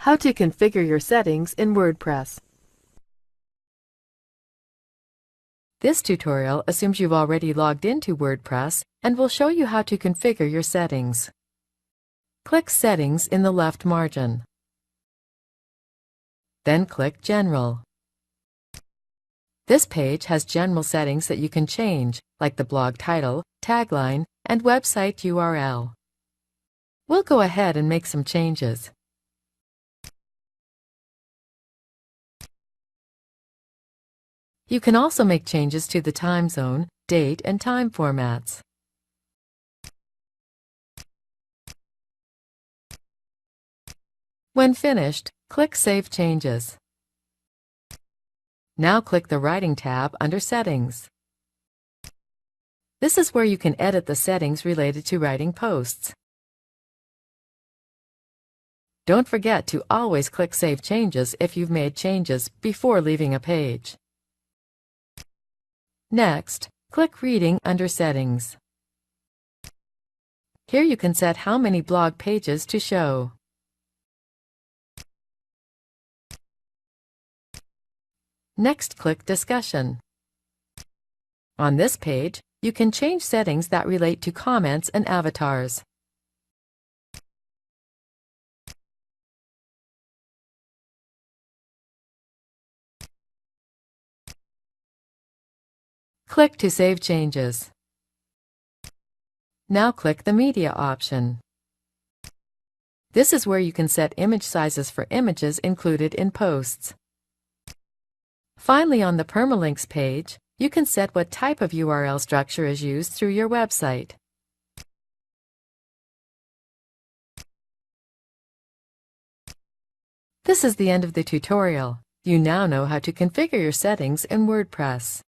How to configure your settings in WordPress. This tutorial assumes you've already logged into WordPress and will show you how to configure your settings. Click Settings in the left margin. Then click General. This page has general settings that you can change, like the blog title, tagline, and website URL. We'll go ahead and make some changes. You can also make changes to the time zone, date, and time formats. When finished, click Save Changes. Now click the Writing tab under Settings. This is where you can edit the settings related to writing posts. Don't forget to always click Save Changes if you've made changes before leaving a page. Next, click Reading under Settings. Here you can set how many blog pages to show. Next, click Discussion. On this page, you can change settings that relate to comments and avatars. Click to save changes. Now click the Media option. This is where you can set image sizes for images included in posts. Finally, on the Permalinks page, you can set what type of URL structure is used through your website. This is the end of the tutorial. You now know how to configure your settings in WordPress.